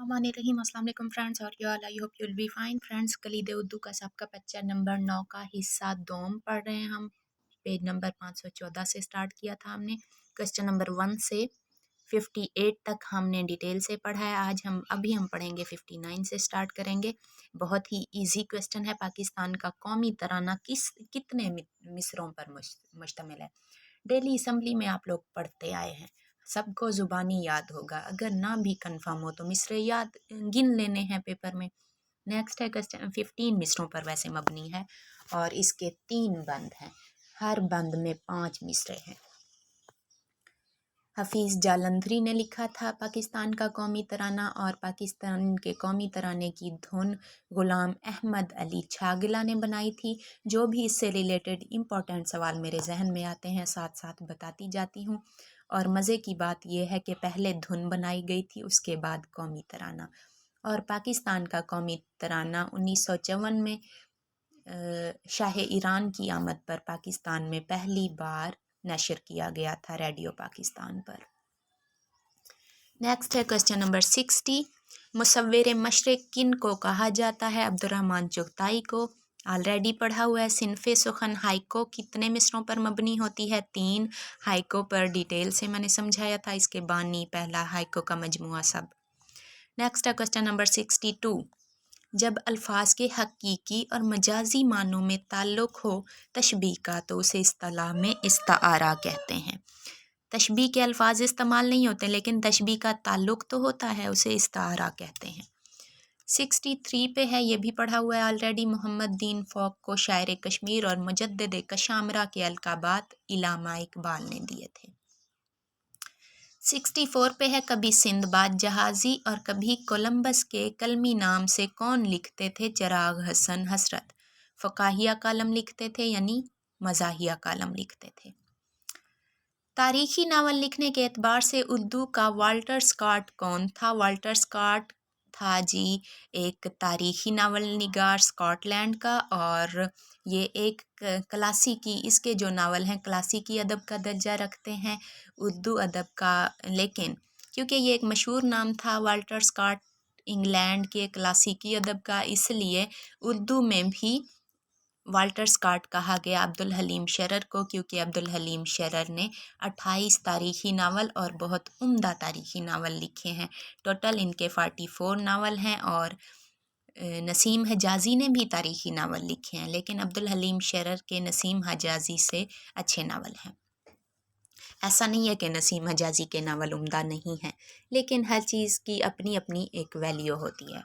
बिस्मिल्लाहिर्रहमानिर्रहीम। अस्सलाम वालेकुम फ्रेंड्स और you all, I hope you will be fine friends. कलीदे उर्दू का सबका बच्चा नंबर 9 का हिस्सा दोम पढ़ रहे हैं हम। पेज नंबर 514 से स्टार्ट किया था हमने। क्वेश्चन नंबर 1 से 58 तक हमने डिटेल से पढ़ा है। आज हम पढ़ेंगे 59 से स्टार्ट करेंगे। बहुत ही इजी क्वेश्चन है। पाकिस्तान का कौमी तराना कितने मिसरों पर मुश्तमिल है? डेली असम्बली में आप लोग पढ़ते आए हैं, सबको ज़ुबानी याद होगा। अगर ना भी कंफर्म हो तो मिसरे याद गिन लेने हैं पेपर में। नेक्स्ट है क्वेश्चन 15 मिसरों पर वैसे मबनी है और इसके 3 बंद हैं। हर बंद में 5 मिसरे हैं। हफीज़ जालंधरी ने लिखा था पाकिस्तान का कौमी तराना, और पाकिस्तान के कौमी तराने की धुन ग़ुलाम अहमद अली छागिला ने बनाई थी। जो भी इससे रिलेटेड इम्पोर्टेंट सवाल मेरे जहन में आते हैं साथ साथ बताती जाती हूँ। और मज़े की बात यह है कि पहले धुन बनाई गई थी, उसके बाद कौमी तराना। और पाकिस्तान का कौमी तराना 1954 में शाह ईरान की आमद पर पाकिस्तान में पहली बार नशर किया गया था रेडियो पाकिस्तान पर। नेक्स्ट है क्वेश्चन नंबर 60। मुसव्विर मशरिक किन को कहा जाता है? अब्दुर्रहमान चुगताई को। ऑलरेडी पढ़ा हुआ है। सिनफ़े सुखन हाइको कितने मिसरों पर मबनी होती है? 3। हाइको पर डिटेल से मैंने समझाया था। इसके बानी पहला हाइको का मजमुआ सब। नेक्स्ट है क्वेश्चन नंबर 62। जब अल्फाज के हकीकी और मजाजी मानों में ताल्लुक़ हो तशबीह का तो उसे इस्तिलाह में इस्तारा कहते हैं। तशबीह के अल्फाज इस्तेमाल नहीं होते लेकिन तशबीह का ताल्लुक़ तो होता है, उसे इस्तारा कहते हैं। 63 पे है, ये भी पढ़ा हुआ है ऑलरेडी। मोहम्मद दीन फ़ौक को शायर कश्मीर और मुजद्दिद कशामरा के अलकाबात इल्लामा इकबाल ने दिए थे। 64 पे है, कभी सिंदबाद जहाज़ी और कभी कोलंबस के कलमी नाम से कौन लिखते थे? चिराग हसन हसरत। फ़काहिया कालम लिखते थे यानी मज़ाहिया कालम लिखते थे। तारीख़ी नावल लिखने के एतबार से उर्दू का वाल्टर स्कॉट कौन था? वाल्टर स्कॉट था जी एक तारीख़ी नावल निगार स्कॉटलैंड का, और ये एक क्लासिकी, इसके जो नावल हैं क्लासिकी अदब का दर्जा रखते हैं, उर्दू अदब का। लेकिन क्योंकि ये एक मशहूर नाम था वाल्टर स्कॉट इंग्लैंड के क्लासिकी अदब का, इसलिए उर्दू में भी वाल्टर स्कॉट कहा गया अब्दुल हलीम शेरर को, क्योंकि अब्दुल हलीम शेरर ने 28 तारीख़ी नावल और बहुत उम्दा तारीख़ी नावल लिखे हैं। टोटल इनके 44 नावल हैं, और नसीम हिजाज़ी ने भी तारीख़ी नावल लिखे हैं, लेकिन अब्दुल हलीम शेरर के नसीम हिजाज़ी से अच्छे नावल हैं। ऐसा नहीं है कि नसीम हिजाज़ी के नावल उम्दा नहीं हैं, लेकिन हर चीज़ की अपनी अपनी एक वैल्यू होती है।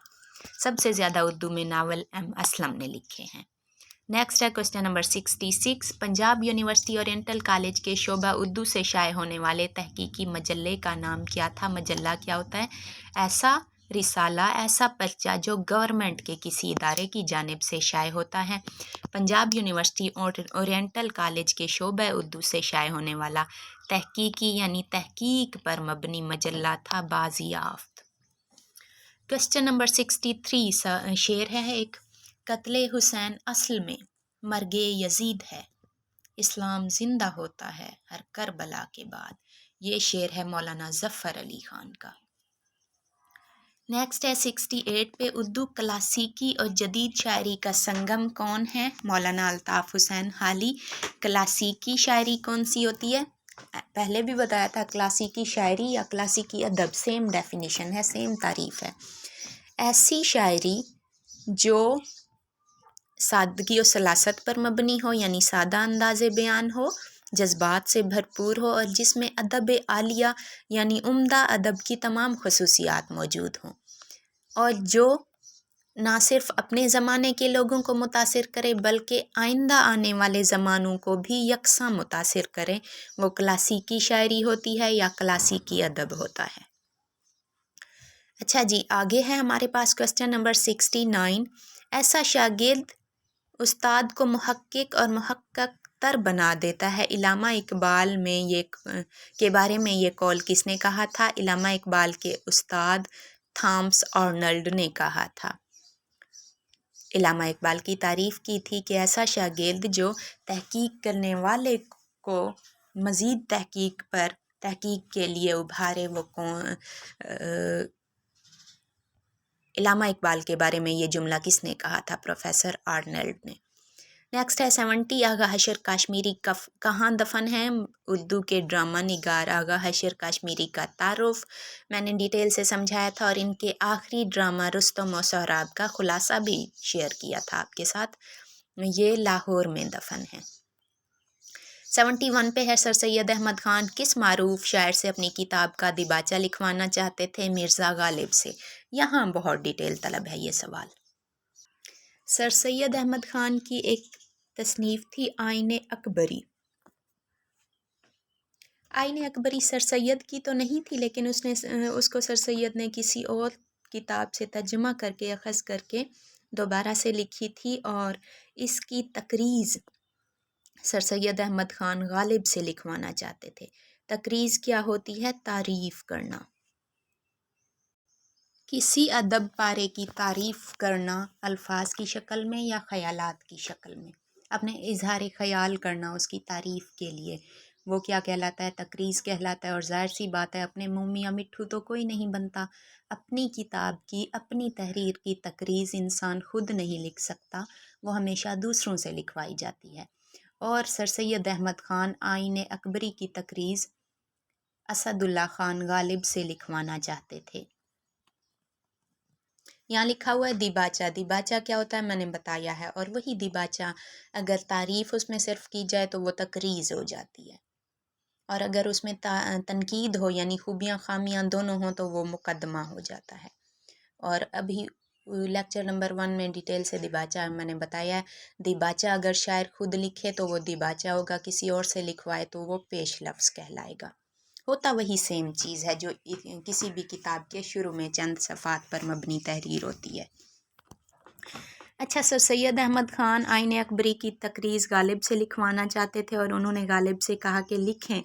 सबसे ज़्यादा उर्दू में नावल एम असलम ने लिखे हैं। नेक्स्ट है question number 66। Punjab university oriental college के शोबा उर्दू से शाये होने वाले तहकीकी मजल्ले का नाम क्या था? मजल्ला क्या होता है? ऐसा रिसाला, ऐसा पर्चा जो गवर्नमेंट के किसी इदारे की जानिब से शाये होता है। पंजाब यूनिवर्सिटी ओरिएंटल कॉलेज के शोबा उर्दू से शाये होने वाला तहकीकी यानी तहकीक पर मबनी मजल्ला था बाज़ियाफ्त। क्वेश्चन नंबर 63 शेर है एक। कत्ले हुसैन असल में मर्गे यजीद है, इस्लाम जिंदा होता है हर करबला के बाद। ये शेर है मौलाना ज़फ़र अली ख़ान का। नेक्स्ट है 68 पे, उर्दू क्लासिकी और जदीद शायरी का संगम कौन है? मौलाना अल्ताफ़ हुसैन हाली। क्लासिकी शायरी कौन सी होती है? पहले भी बताया था, क्लासिकी शायरी या क्लासिकी अदब सेम डेफिनेशन है, सेम तारीफ़ है। ऐसी शायरी जो सादगी और सलासत पर मबनी हो, यानी सादा अंदाज़े बयान हो, जज्बात से भरपूर हो, और जिसमें अदब आलिया यानी उम्दा अदब की तमाम खसूसियात मौजूद हों, और जो ना सिर्फ अपने ज़माने के लोगों को मुतासिर करे बल्कि आइंदा आने वाले ज़मानों को भी यकसा मुतासिर करें, वो क्लासिकी शायरी होती है या क्लासिकी अदब होता है। अच्छा जी, आगे है हमारे पास क्वेश्चन नंबर 69। ऐसा शागिर्द उस्ताद को मुहक्किक और मुहक्कक तर बना देता है। इल्लामा इकबाल में ये के बारे में ये कौल किसने कहा था? इल्लामा इकबाल के उस्ताद थॉमस आर्नल्ड ने कहा था। इल्लामा इकबाल की तारीफ़ की थी कि ऐसा शागिर्द जो तहकीक करने वाले को मज़ीद तहकीक के लिए उभारे, वो कौन علامہ اقبال کے بارے میں یہ جملہ کس نے کہا تھا؟ پروفیسر آرنلڈ نے۔ نیکسٹ ہے 70 آغا حشر کاشمیری کہاں دفن ہیں؟ اردو کے ڈرامہ نگار آغا حشر کاشمیری کا تعارف میں نے ڈیٹیل سے سمجھایا تھا، اور ان کے آخری ڈرامہ رستم و سہراب کا خلاصہ بھی شیئر کیا تھا آپ کے ساتھ۔ یہ لاہور میں دفن ہیں۔ 71 پہ ہے سر سید احمد خان کس معروف شاعر سے اپنی کتاب کا دیباچہ لکھوانا چاہتے تھے؟ مرزا غالب سے۔ یہاں بہت ڈیٹیل طلب ہے یہ سوال۔ سر سید احمد خان کی ایک تصنیف تھی آئین اکبری۔ آئین اکبری سر سید کی تو نہیں تھی، لیکن اس کو سر سید نے کسی اور کتاب سے ترجمہ کر کے اخذ کر کے دوبارہ سے لکھی تھی، اور اس کی تقریض سر سید احمد خان غالب سے لکھوانا چاہتے تھے۔ تقریض کیا ہوتی ہے؟ تعریف کرنا، کسی ادب پارے کی تعریف کرنا الفاظ کی شکل میں یا خیالات کی شکل میں، اپنے اظہار خیال کرنا اس کی تعریف کے لیے، وہ کیا کہلاتا ہے؟ تقریض کہلاتا ہے۔ اور ظاہر سی بات ہے اپنے منہ میاں مٹھو تو کوئی نہیں بنتا، اپنی کتاب کی اپنی تحریر کی تقریض انسان خود نہیں لکھ سکتا، وہ ہمیشہ دوسروں سے لکھوائی جاتی ہے۔ اور سر سید احمد خان آئین اکبری کی تقریض اسد اللہ خان غالب سے لکھوانا چاہتے تھے۔ یہاں لکھا ہوا ہے دیباچہ۔ دیباچہ کیا ہوتا ہے میں نے بتایا ہے، اور وہی دیباچہ اگر تعریف اس میں صرف کی جائے تو وہ تقریض ہو جاتی ہے، اور اگر اس میں تنقید ہو یعنی خوبیاں خامیاں دونوں ہوں تو وہ مقدمہ ہو جاتا ہے۔ اور ابھی لیکچر نمبر 1 میں ڈیٹیل سے دیباچہ میں نے بتایا ہے۔ دیباچہ اگر شاعر خود لکھے تو وہ دیباچہ ہوگا، کسی اور سے لکھوائے تو وہ پیش لفظ کہلائے گا۔ ہوتا وہی سیم چیز ہے جو کسی بھی کتاب کے شروع میں چند صفحات پر مبنی تحریر ہوتی ہے۔ اچھا، سر سید احمد خان آئین اکبری کی تقریض غالب سے لکھوانا چاہتے تھے، اور انہوں نے غالب سے کہا کہ لکھیں،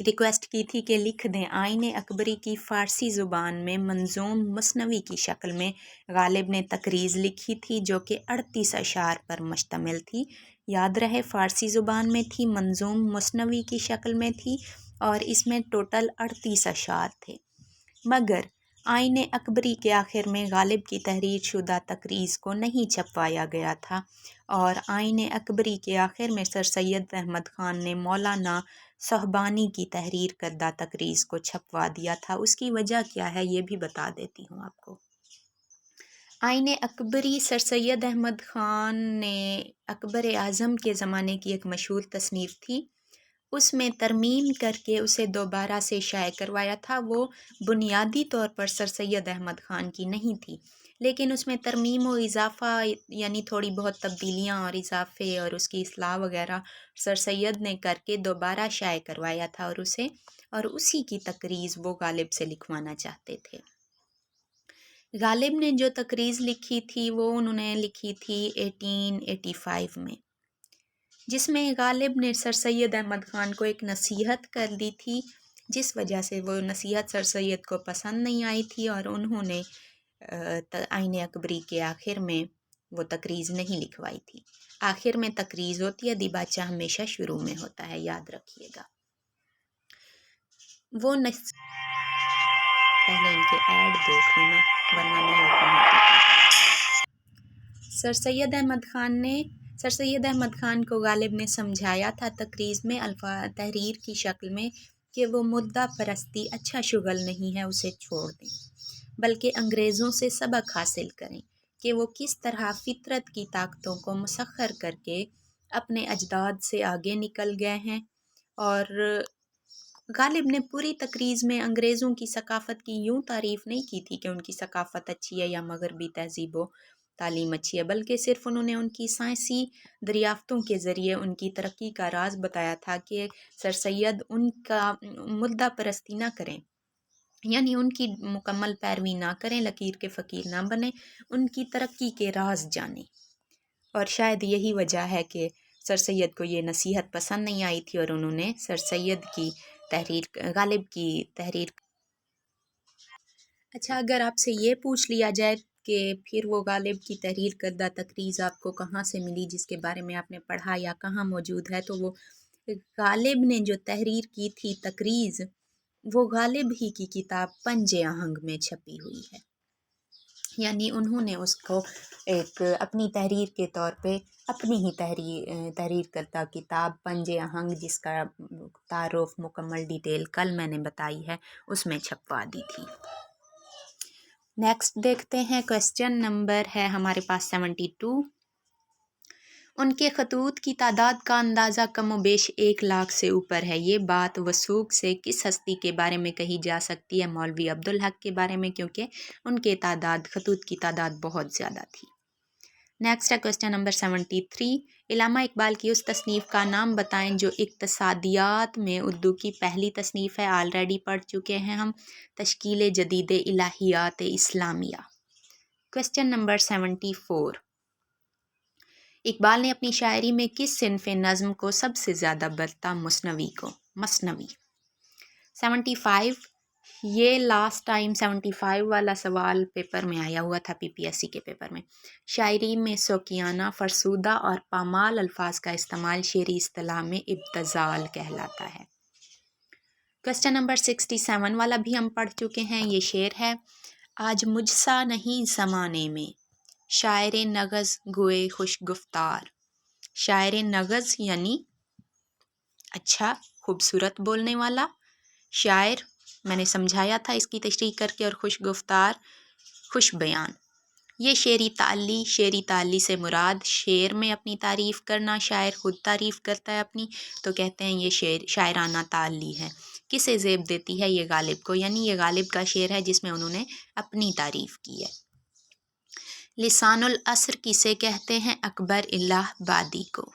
ریکویسٹ کی تھی کہ لکھ دیں آئین اکبری کی فارسی زبان میں منظوم مثنوی کی شکل میں۔ غالب نے تقریض لکھی تھی جو کہ 38 اشعار پر مشتمل تھی۔ یاد رہے فارسی زبان میں تھی، منظوم مثنوی کی شکل میں تھی، اور اس میں ٹوٹل 38 اشعار تھے۔ مگر آئین اکبری کے آخر میں غالب کی تحریر شدہ تقریض کو نہیں چھپوایا گیا تھا، اور آئین اکبری کے آخر میں سر سید احمد خان نے مولانا صہبانی کی تحریر کردہ تقریض کو چھپوا دیا تھا۔ اس کی وجہ کیا ہے یہ بھی بتا دیتی ہوں آپ کو۔ آئین اکبری سر سید احمد خان نے اکبر اعظم کے زمانے کی ایک مشہور تصنیف تھی، اس میں ترمیم کر کے اسے دوبارہ سے شائع کروایا تھا۔ وہ بنیادی طور پر سر سید احمد خان کی نہیں تھی، لیکن اس میں ترمیم و اضافہ یعنی تھوڑی بہت تبدیلیاں اور اضافے اور اس کی اصلاح وغیرہ سر سید نے کر کے دوبارہ شائع کروایا تھا، اور اسی کی تقریض وہ غالب سے لکھوانا چاہتے تھے۔ غالب نے جو تقریض لکھی تھی وہ انہوں نے لکھی تھی 1885 میں، جس میں غالب نے سر سید احمد خان کو ایک نصیحت کر دی تھی، جس وجہ سے وہ نصیحت سر سید کو پسند نہیں آئی تھی، اور انہوں نے آئین اکبری کے آخر میں وہ تقریض نہیں لکھوائی تھی۔ آخر میں تقریض ہوتی ہے، دیباچہ ہمیشہ شروع میں ہوتا ہے، یاد رکھیے گا۔ وہ پہلے ان کے ایڈ دیکھ لوں میں ورنہ نہیں اوپن ہوتی۔ سر سید احمد خان کو غالب نے سمجھایا تھا تقریض میں تحریر کی شکل میں کہ وہ مدعا پرستی اچھا شغل نہیں ہے، اسے چھوڑ دیں، بلکہ انگریزوں سے سبق حاصل کریں کہ وہ کس طرح فطرت کی طاقتوں کو مسخر کر کے اپنے اجداد سے آگے نکل گئے ہیں۔ اور غالب نے پوری تقریض میں انگریزوں کی ثقافت کی یوں تعریف نہیں کی تھی کہ ان کی ثقافت اچھی ہے یا مغربی تہذیب و تعلیم اچھی ہے، بلکہ صرف انہوں نے ان کی سائنسی دریافتوں کے ذریعے ان کی ترقی کا راز بتایا تھا کہ سر سید ان کا مدعا پرستی نہ کریں، یعنی ان کی مکمل پیروی نہ کریں، لکیر کے فقیر نہ بنیں، ان کی ترقی کے راز جانیں۔ اور شاید یہی وجہ ہے کہ سر سید کو یہ نصیحت پسند نہیں آئی تھی، اور انہوں نے سر سید کی غالب کی تحریر۔ اچھا، اگر آپ سے یہ پوچھ لیا جائے کہ پھر وہ غالب کی تحریر کردہ تقریض آپ کو کہاں سے ملی، جس کے بارے میں آپ نے پڑھا یا کہاں موجود ہے، تو وہ غالب نے جو تحریر کی تھی تقریض، وہ غالب ہی کی کتاب پنج آہنگ میں چھپی ہوئی ہے۔ یعنی انہوں نے اس کو ایک اپنی تحریر کے طور پہ اپنی ہی تحریر کرتا کتاب پنج آہنگ، جس کا تعارف مکمل ڈیٹیل کل میں نے بتائی ہے، اس میں چھپوا دی تھی۔ نیکسٹ دیکھتے ہیں، کویسچن نمبر ہے ہمارے پاس 72۔ ان کے خطوط کی تعداد کا اندازہ کم و بیش 1,00,000 سے اوپر ہے۔ یہ بات وثوق سے کس ہستی کے بارے میں کہی جا سکتی ہے؟ مولوی عبدالحق کے بارے میں، کیونکہ ان کے خطوط کی تعداد بہت زیادہ تھی۔ نیکسٹ ہے کویسچن نمبر 73۔ علامہ اقبال کی اس تصنیف کا نام بتائیں جو اقتصادیات میں اردو کی پہلی تصنیف ہے۔ آلریڈی پڑھ چکے ہیں ہم، تشکیل جدید الہیات اسلامیہ۔ Question number 74۔ اقبال نے اپنی شاعری میں کس صنف نظم کو سب سے زیادہ برتا؟ مثنوی کو، مثنوی۔ 75۔ یہ لاسٹ ٹائم 75 والا سوال پیپر میں آیا ہوا تھا، PPSC کے پیپر میں۔ شاعری میں سوکیانہ، فرسودہ اور پامال الفاظ کا استعمال شعری اصطلاح میں ابتذال کہلاتا ہے۔ کویسچن نمبر 67 والا بھی ہم پڑھ چکے ہیں۔ یہ شعر ہے، آج مجھ سا نہیں زمانے میں، شاعر نغز گوئے خوش گفتار۔ شاعر نغز یعنی اچھا خوبصورت بولنے والا، شاعر میں نے سمجھایا تھا اس کی تشریح کر کے، اور خوش گفتار خوش بیان۔ یہ شعری تعلی سے مراد شعر میں اپنی تعریف کرنا، شاعر خود تعریف کرتا ہے اپنی، تو کہتے ہیں یہ شاعرانہ تعلی ہے۔ کسے زیب دیتی ہے؟ یہ غالب کو، یعنی یہ غالب کا شعر ہے جس میں انہوں نے اپنی تعریف کی ہے۔ لسان العصر کسے کہتے ہیں؟ اکبر الہ آبادی کو۔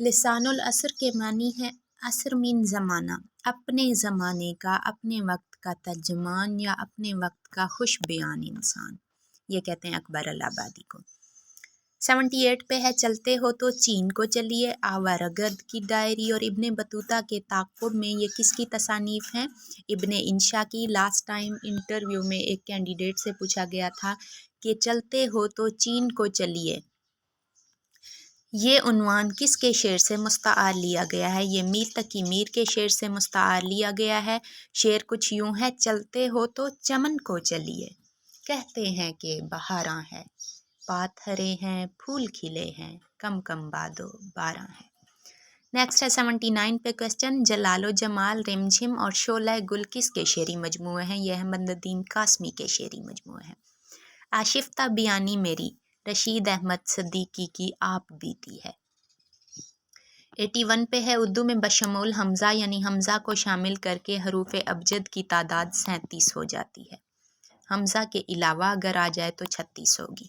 لسان العصر کے معنی ہے عصر من زمانہ، اپنے زمانے کا، اپنے وقت کا ترجمان یا اپنے وقت کا خوش بیان انسان، یہ کہتے ہیں اکبر الہ آبادی کو۔ 78 پہ ہے، چلتے ہو تو چین کو چلیے، آوارگرد کی ڈائری اور ابن بطوطہ کے تعاقب میں، یہ کس کی تصانیف ہیں؟ ابن انشا کی۔ لاسٹ ٹائم انٹرویو میں ایک کینڈیڈیٹ سے پوچھا گیا تھا کہ چلتے ہو تو چین کو چلیے، یہ عنوان کس کے شعر سے مستعار لیا گیا ہے؟ یہ میر تقی میر کے شعر سے مستعار لیا گیا ہے۔ شعر کچھ یوں ہے، چلتے ہو تو چمن کو چلیے، کہتے ہیں کہ بہاراں ہے، پات ہرے ہیں، پھول کھلے ہیں، کم کم بادو باراں ہے۔ نیکسٹ ہے 79 پہ کویسچن، جلال و جمال، رمجھم اور شعلہ گل کس کے شعری مجموعے ہیں؟ یہ احمد ندیم قاسمی کے شعری مجموعے ہیں۔ آشفتہ بیانی میری، رشید احمد صدیقی کی آپ بیتی ہے۔ 81 پہ ہے، اردو میں بشمول حمزہ یعنی حمزہ کو شامل کر کے حروف ابجد کی تعداد 37 ہو جاتی ہے۔ حمزہ کے علاوہ اگر آ جائے تو 36 ہوگی۔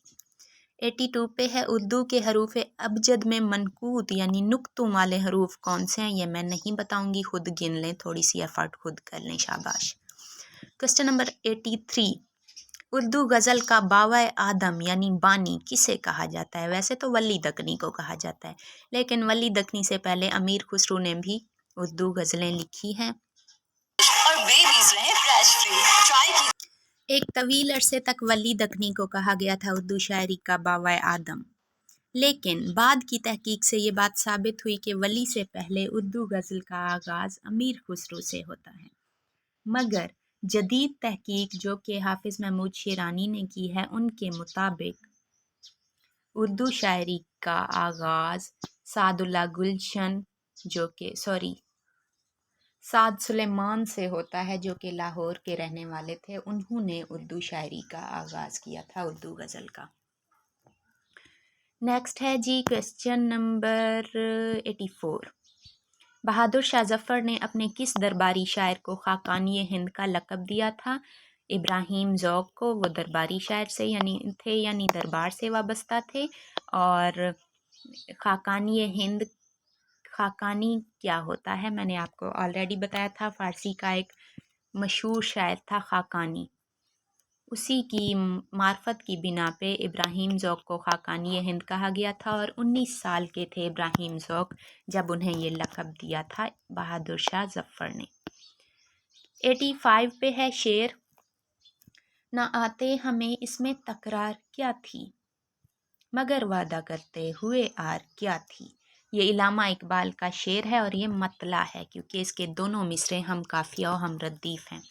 82 پہ ہے، اردو کے حروف ابجد میں منقوط یعنی نقطوں والے حروف کون سے ہیں؟ یہ میں نہیں بتاؤں گی، خود گن لیں، تھوڑی سی ایفرٹ خود کر لیں، شاباش۔ کویسچن نمبر 83، اردو غزل کا باوائے آدم یعنی بانی کسے کہا جاتا ہے؟ ویسے تو ولی دکنی کو کہا جاتا ہے، لیکن ولی دکنی سے پہلے امیر خسرو نے بھی اردو غزلیں لکھی ہیں۔ ایک طویل عرصے تک ولی دکنی کو کہا گیا تھا اردو شاعری کا باوائے آدم، لیکن بعد کی تحقیق سے یہ بات ثابت ہوئی کہ ولی سے پہلے اردو غزل کا آغاز امیر خسرو سے ہوتا ہے۔ مگر جدید تحقیق جو کہ حافظ محمود شیرانی نے کی ہے، ان کے مطابق اردو شاعری کا آغاز سعد سلیمان سے ہوتا ہے، جو کہ لاہور کے رہنے والے تھے۔ انہوں نے اردو شاعری کا آغاز کیا تھا، اردو غزل کا۔ نیکسٹ ہے جی کویسچن نمبر 84۔ بہادر شاہ ظفر نے اپنے کس درباری شاعر کو خاقانی ہند کا لقب دیا تھا؟ ابراہیم ذوق کو۔ وہ درباری شاعر سے یعنی دربار سے وابستہ تھے، اور خاقانی ہند، خاقانی کیا ہوتا ہے میں نے آپ کو آلریڈی بتایا تھا، فارسی کا ایک مشہور شاعر تھا خاقانی، اسی کی معرفت کی بنا پہ ابراہیم ذوق کو خاقانی ہند کہا گیا تھا، اور 19 سال کے تھے ابراہیم ذوق جب انہیں یہ لقب دیا تھا بہادر شاہ ظفر نے۔ 85 پہ ہے شعر، نہ آتے ہمیں اس میں تکرار کیا تھی، مگر وعدہ کرتے ہوئے آر کیا تھی۔ یہ علامہ اقبال کا شعر ہے، اور یہ مطلع ہے کیونکہ اس کے دونوں مصرے ہم قافیہ و ہم ردیف ہیں۔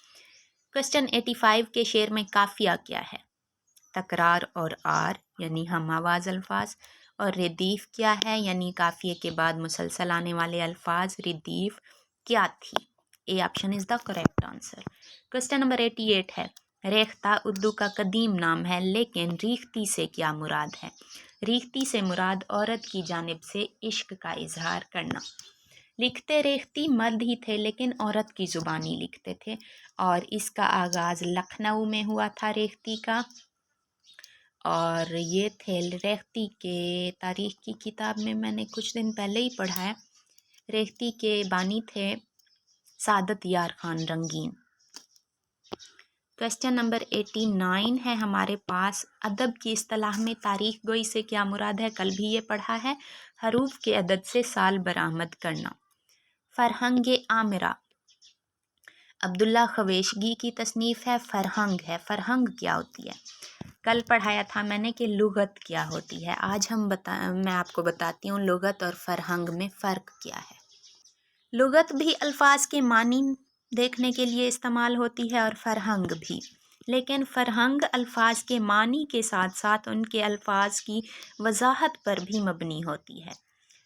क्वेश्चन 85 के शेर में काफिया क्या है? तकरार और आर यानी हम आवाज़ अल्फाज, और रदीफ क्या है यानी काफिए के बाद मुसलसल आने वाले अल्फाज। रदीफ क्या थी? A option is the correct answer. Question number 88 है, रेख्ता उर्दू का कदीम नाम है, लेकिन रीख्ती से क्या मुराद है? रीख्ती से मुराद औरत की जानिब से इश्क का इजहार करना। लिखते रेख्ती मर्द ही थे, लेकिन औरत की ज़ुबानी लिखते थे, और इसका आगाज़ लखनऊ में हुआ था रेख्ती का। और ये थे रेख्ती के तारीख़ की किताब में मैंने कुछ दिन पहले ही पढ़ा है। रेख्ती के बानी थे सादत यार खान रंगीन। क्वेश्चन नंबर 89 है हमारे पास, अदब की इस्तिलाह में तारीख गोई से क्या मुराद है? कल भी ये पढ़ा है। हरूफ के अदद से साल बरामद करना। फरहंग आमिरा अब्दुल्ला खवेशगी की तसनीफ़ है। फरहंग है, फरहंग क्या होती है? कल पढ़ाया था मैंने कि लुगत क्या होती है। आज मैं आपको बताती हूँ लुगत और फरहंग में फ़र्क क्या है। लुगत भी अल्फाज के मानी देखने के लिए इस्तेमाल होती है और फरहंग भी, लेकिन फरहंग अल्फाज के मानी के साथ साथ उनके अल्फाज की वजाहत पर भी मबनी होती है।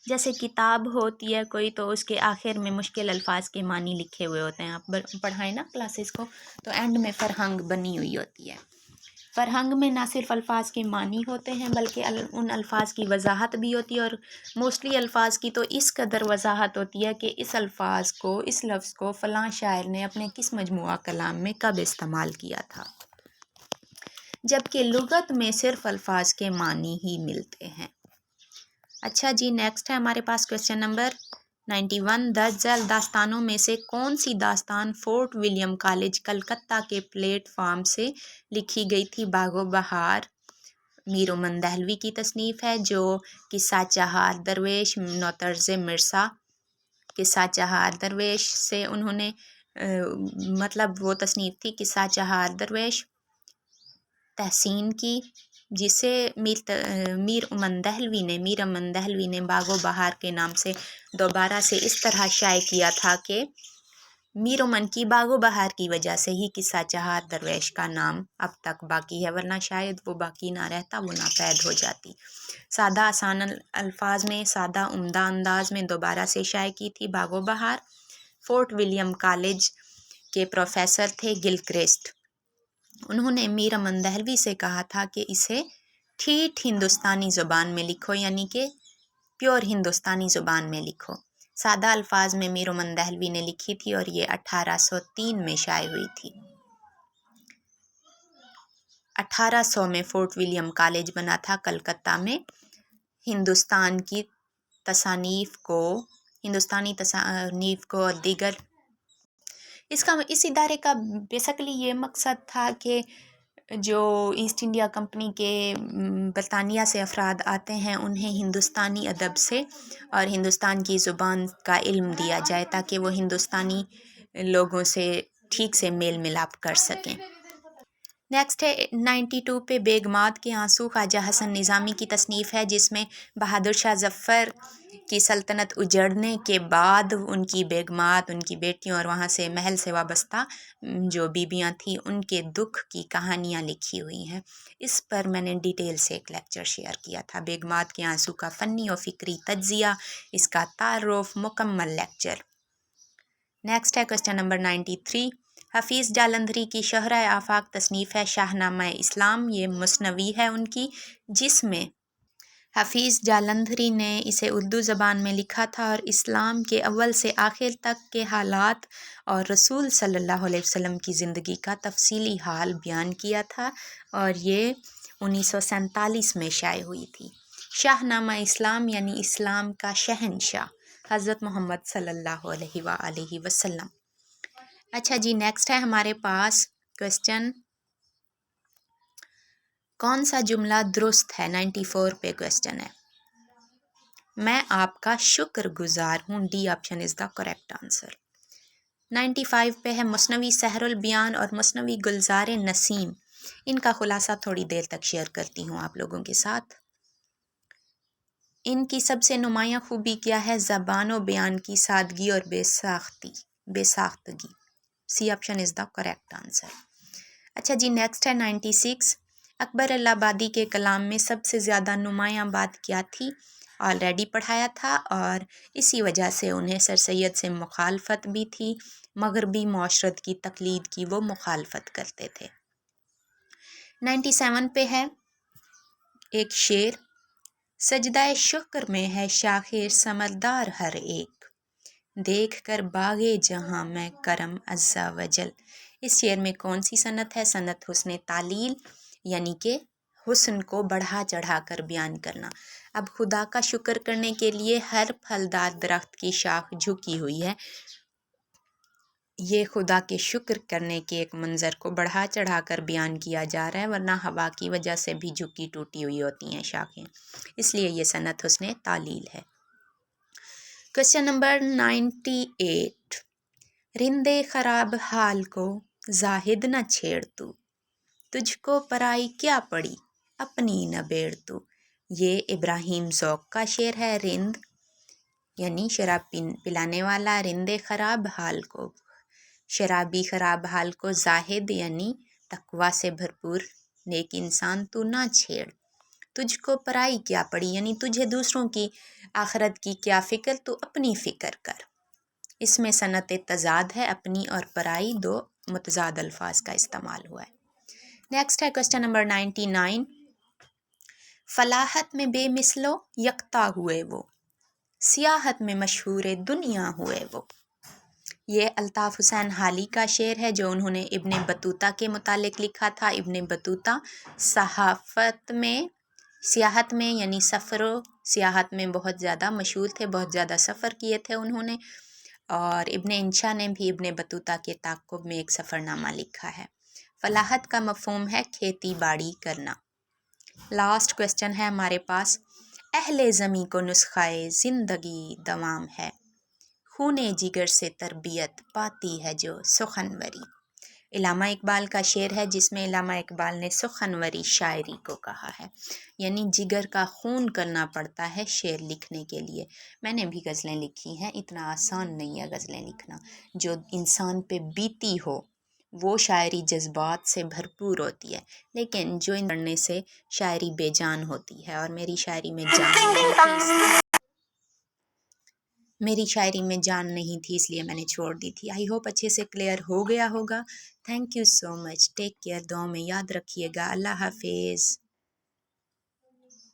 जैसे किताब होती है कोई, तो उसके आखिर में मुश्किल अल्फाज के मानी लिखे हुए होते हैं। आप पढ़ाएं ना क्लासेस को, तो एंड में फरहंग बनी हुई होती है। फरहंग में ना सिर्फ अल्फाज के मानी होते हैं, बल्कि उन अल्फाज की वजाहत भी होती है, और मोस्टली अल्फाज की तो इस कदर वजाहत होती है कि इस अल्फाज को, इस लफ्ज़ को फ़लाँ शायर ने अपने किस मजमुआ कलाम में कब इस्तेमाल किया था। जबकि लुगत में सिर्फ अल्फाज के मानी ही मिलते हैं। अच्छा जी, नेक्स्ट है हमारे पास क्वेश्चन नंबर 91। 10 जैल दास्तानों में से कौन सी दास्तान फोर्ट विलियम कॉलेज कलकत्ता के प्लेटफार्म से लिखी गई थी? बागो बहार मीर उमन दहलवी की तसनीफ़ है, जो किस्सा चहार दरवेश नौतर्ज मिर्सा, किस्सा चहार दरवेश से उन्होंने मतलब वो तसनीफ़ थी किस्सा चहार दरवेश तहसीन की, जिसे मीर अमन दहलवी ने बागो बहार के नाम से दोबारा से इस तरह शाये किया था कि मीर अमन की बागो बहार की वजह से ही किस्सा चहार दरवेश का नाम अब तक बाकी है, वरना शायद वो बाकी ना रहता, वो नापैद हो जाती। सादा आसान अल्फाज में, सादा उम्दा अंदाज में दोबारा से शाये की थी बागो बहार। फोर्ट विलियम कॉलेज के प्रोफेसर थे गिलक्रिस्ट। उन्होंने मीर अमन दहलवी से कहा था कि इसे ठीठ हिंदुस्तानी ज़ुबान में लिखो, यानी कि प्योर हिंदुस्तानी ज़ुबान में लिखो। सादा अल्फाज में मीर अमन दहलवी ने लिखी थी, और ये 1803 में शाये हुई थी। 1800 में फोर्ट विलियम कॉलेज बना था कलकत्ता में। हिंदुस्तानी तसानीफ़ को और दीगर इस इदारे का बेसिकली ये मकसद था कि जो ईस्ट इंडिया कंपनी के बरतानिया से अफराद आते हैं, उन्हें हिंदुस्तानी अदब से और हिंदुस्तान की ज़ुबान का इल्म दिया जाए, ताकि वो हिंदुस्तानी लोगों से ठीक से मेल मिलाप कर सकें। नेक्स्ट है 92 पे बेगमात के आंसू ख्वाजा हसन निज़ामी की तसनीफ़ है, जिसमें बहादुर शाह ज़फ़र की सल्तनत उजड़ने के बाद उनकी बेगमात, उनकी बेटियों और वहाँ से महल से वाबस्ता जो बीबियाँ थीं, उनके दुख की कहानियाँ लिखी हुई हैं। इस पर मैंने डिटेल से एक लेक्चर शेयर किया था, बेगमात के आंसू का फ़नी और फ़िक्री तज्ज़िया, इसका तारुफ़ मुकम्मल लेक्चर। नेक्स्ट है क्वेश्चन नंबर 93। हफ़ीज़ जालंधरी की शहरा आफाक तसनीफ़ है शाहनामा इस्लाम, ये मुस्नवी है उनकी, जिसमें हफ़ीज़ जालंधरी ने इसे उर्दू ज़बान में लिखा था और इस्लाम के अव्वल से आखिर तक के हालात और रसूल सल्लल्लाहु अलैहि वसल्लम की ज़िंदगी का तफसीली हाल बयान किया था, और ये 1947 में शाये हुई थी। शाहनामा इस्लाम यानी इस्लाम का शहनशाह हज़रत मोहम्मद सल्लल्लाहु अलैहि वसल्लम। अच्छा जी, नेक्स्ट है हमारे पास क्वेश्चन, कौन सा जुमला दुरुस्त है? 94 पे क्वेश्चन है। मैं आपका शुक्रगुजार हूँ, D option is the correct answer. 95 पे है मुस्नवी सहरुल बयान और मुस्नवी गुलजार नसीम, इनका खुलासा थोड़ी देर तक शेयर करती हूँ आप लोगों के साथ। इनकी सबसे नुमायाँ खूबी क्या है? ज़बान व बयान की सादगी और बेसाख्तगी। C option is the correct answer. अच्छा जी, नेक्स्ट है 96। अकबर इलाहाबादी के कलाम में सबसे ज़्यादा नुमायाँ बात क्या थी? ऑलरेडी पढ़ाया था और इसी वजह से उन्हें सर सैयद से मुखालफत भी थी, मगरबी माशरत की तकलीद की वो मुखालफत करते थे। 97 पे है एक शेर, सजदाए शुक्र में है शाखिर समरदार हर एक, देख कर बागे जहाँ मैं करम अज़्ज़ा वजल। इस शेर में कौन सी सनत है? सनत हुस्न तालील, यानी कि हुस्न को बढ़ा चढ़ा कर बयान करना। अब खुदा का शुक्र करने के लिए हर फलदार दरख्त की शाख झुकी हुई है। ये खुदा के शुक्र करने के एक मंज़र को बढ़ा चढ़ा कर बयान किया जा रहा है, वरना हवा की वजह से भी झुकी टूटी हुई होती हैं शाखें, इसलिए ये सनत हुस्न तालील है। Question number 98। रिंदे खराब हाल को जाहिद न छेड़ तू, तुझको पराई क्या पड़ी अपनी न बेड़ तू। ये इब्राहिम ज़ौक़ का शेर है। रिंद यानी शराब पिलाने वाला, रिंदे खराब हाल को, शराबी खराब हाल को, जाहिद यानी तकवा से भरपूर नेक इंसान, तू ना छेड़, तुझको पराई क्या पड़ी यानी तुझे दूसरों की आखिरत की क्या फ़िक्र, तू अपनी फ़िक्र कर। इसमें सनत तज़ाद है, अपनी और पराई दो मुतज़ाद अल्फाज का इस्तेमाल हुआ है। नेक्स्ट है क्वेश्चन नंबर 99। फलाहत में बेमिसलो यकता हुए वो, सियाहत में मशहूर दुनिया हुए वो। ये अल्ताफ़ हुसैन हाली का शेर है जो उन्होंने इब्ने बतूता के मुतालिक लिखा था। इब्ने बतूता सहाफ़त में, सियाहत में यानी सफ़र सियाहत में बहुत ज़्यादा मशहूर थे, बहुत ज़्यादा सफ़र किए थे उन्होंने। और इब्ने इंशा ने भी इब्ने बतूता के ताक़ुब में एक सफ़रनामा लिखा है। फलाहत का मफ़हूम है खेती बाड़ी करना। लास्ट क्वेश्चन है हमारे पास, अहले ज़मी को नुस्ख़ाए ज़िंदगी दवाम है, खूने जिगर से तरबियत पाती है जो सुखनवरी। इलामा इकबाल का शेर है जिसमें इलामा इकबाल ने सुखनवरी शायरी को कहा है, यानी जिगर का खून करना पड़ता है शेर लिखने के लिए। मैंने भी गज़लें लिखी हैं, इतना आसान नहीं है गज़लें लिखना। जो इंसान पे बीती हो वो शायरी जज्बात से भरपूर होती है, लेकिन जो इन पढ़ने से शायरी बेजान होती है, और मेरी शायरी में जान नहीं थी इसलिए मैंने छोड़ दी थी। आई होप अच्छे से क्लियर हो गया होगा। Thank you so much, take care, दुआ में याद रखिएगा। अल्लाह हाफिज़।